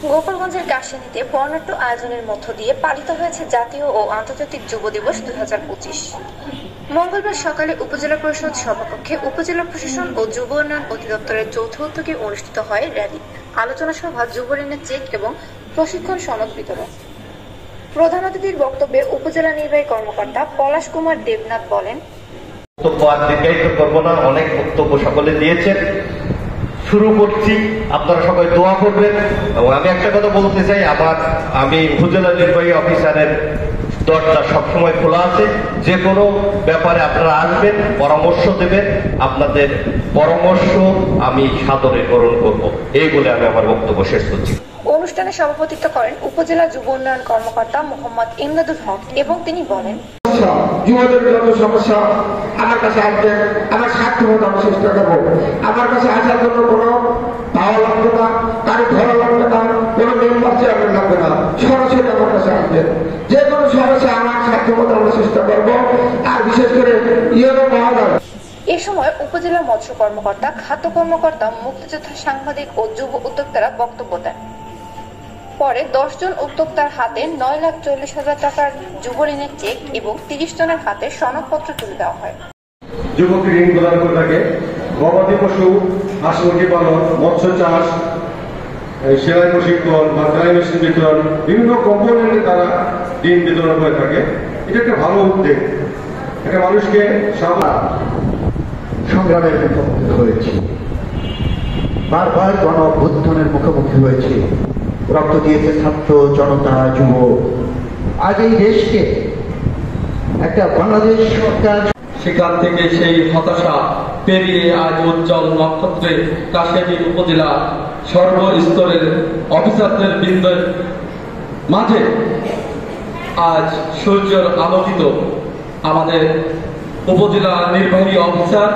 গোপালগঞ্জের কাশিনীতে বর্ণাঢ্য আয়োজনের মধ্য দিয়ে পালিত হয়েছে জাতীয় ও আন্তর্জাতিক যুব দিবস 2025। মঙ্গলবার সকালে উপজেলা পরিষদ সভাকক্ষে উপজেলা প্রশাসন ও যুব উন্নয়ন অধিদপ্তরের যৌথ উদ্যোগে অনুষ্ঠিত হয় র্যালি, আলোচনা সভা, যুব ঋণের চেক এবং প্রশিক্ষণ সনদ বিতরণ। প্রধান অতিথির বক্তব্যে উপজেলা নির্বাহী কর্মকর্তা পলাশ কুমার দেবনাথ বলেন, অনেক বক্তব্য সকলে দিয়েছেন, শুরু করছি, আপনারা সবাই দোয়া করবেন। এবং আমি একটা কথা বলতে চাই, আমি উপজেলা নির্বাহী অফিসারের দরজা সবসময় খোলা আছে। যে কোনো ব্যাপারে আপনারা আসবেন, পরামর্শ দেবেন, আপনাদের পরামর্শ আমি সাদরে গ্রহণ করব। এই বলে আমি আমার বক্তব্য শেষ করছি। অনুষ্ঠানে সভাপতিত্ব করেন উপজেলা যুব উন্নয়ন কর্মকর্তা মোহাম্মদ ইমদাদুল হক এবং তিনি বলেন, যুবদের যত সমস্যা আমার কাছে আসবে, আমার স্বার্থমত আমি চেষ্টা করবো। আমার কাছে আসার জন্য কোনো পাওয়া লাগবে না, কারো ধরা লাগবে না, কোনো মেম্বার চেয়ারম্যান লাগবে না, সরাসরি আমার কাছে আসবে। যে কোনো সমস্যা আমার স্বার্থমত আমরা চেষ্টা করবো। আর বিশেষ করে ইয়েরও মহোদয়। এ সময় উপজেলা মৎস্য কর্মকর্তা, খাদ্য কর্মকর্তা, মুক্তিযোদ্ধা, সাংবাদিক ও যুব উদ্যোক্তারা বক্তব্য দেন। পরে 10 জন উদ্যোক্তার হাতে 9,40,000 টাকার যুব ঋণের চেক এবং 30 জনের হাতে সনদপত্র তুলে দেওয়া হয়। যুবক ঋণ প্রদান করে থাকে গবাদি পশু, হাঁস মুরগি পালন, মৎস্য চাষ, সেলাই প্রশিক্ষণ বা সেলাই মেশিন বিতরণ, বিভিন্ন কম্পোনেন্টে তারা ঋণ বিতরণ করে থাকে। এটা একটা ভালো উদ্যোগ, একটা মানুষকে সংগ্রামের মুখোমুখি হয়েছে, বারবার গণ অভ্যুত্থানের মুখোমুখি হয়েছে, রক্ত দিয়েছে ছাত্র জনতা, যুব। আজ এই দেশকে একটা বাংলাদেশ সরকার, সেখান থেকে সেই হতাশা পেরিয়ে আজ উজ্জ্বল নক্ষত্রে কাশিয়ানী উপজেলা সর্বস্তরের অফিসারদের বৃন্দের মাঝে আজ সূর্যের আলোকিত আমাদের উপজেলা নির্বাহী অফিসার।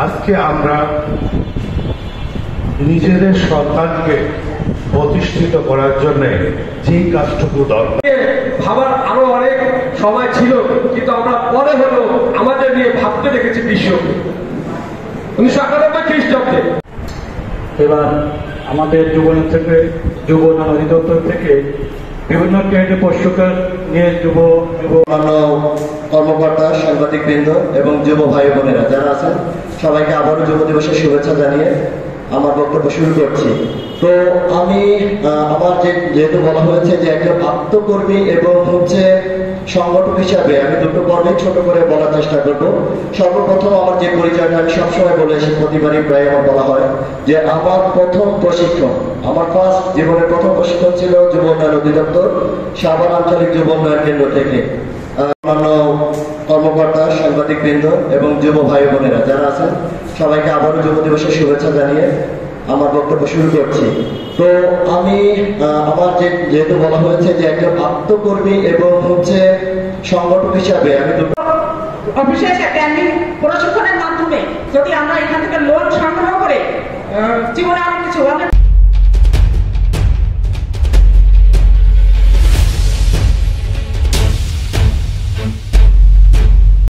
আজকে আমরা নিজেদের সন্তানকে প্রতিষ্ঠিত করার জন্য যে কাজটুকু দরকার, ভাবার আরো অনেক সময় ছিল, কিন্তু আমরা পরে হলো আমাদের নিয়ে ভাবতে দেখেছি বিশ্ব 1991 খ্রিস্টাব্দে। এবার আমাদের যুব উন্নয়ন অধিদপ্তর থেকে বিভিন্ন ট্রেড প্রশিক্ষণ নিয়ে যুব কর্মকর্তা, সাংবাদিক বৃন্দ এবং যুব ভাই বোনেরা যারা আছেন, সবাইকে আবারও যুব দিবসের শুভেচ্ছা জানিয়ে আমার বক্তব্য শুরু করছি। তো আমি যেহেতু বলা হয়েছে যে একজন আত্মকর্মী এবং সংগঠক হিসাবে আমি দুটো পর্বে ছোট করে বলার চেষ্টা করব। সর্বপ্রথম আমার যে পরিচয়টা আমি সবসময় বলে এসে প্রতিবারই প্রায় আমার বলা হয় যে আমার প্রথম প্রশিক্ষণ, আমার ফার্স্ট জীবনের প্রথম প্রশিক্ষণ ছিল যুব উন্নয়ন অধিদপ্তর সাভার আঞ্চলিক যুব উন্নয়ন কেন্দ্র থেকে। কর্মকর্তা, সাংবাদিক বৃন্দ এবং যুব ভাই বোনেরা যারা আছেন, সবাইকে আবারও যুব দিবসের শুভেচ্ছা জানিয়ে আমার বক্তব্য শুরু করছি। তো আমি যেহেতু বলা হয়েছে যে একজন আত্মকর্মী এবং সংগঠক হিসাবে আমি বিশেষ ট্রেনিং প্রশিক্ষণের মাধ্যমে যদি আমরা এখান থেকে লোন সংগ্রহ করে জীবনে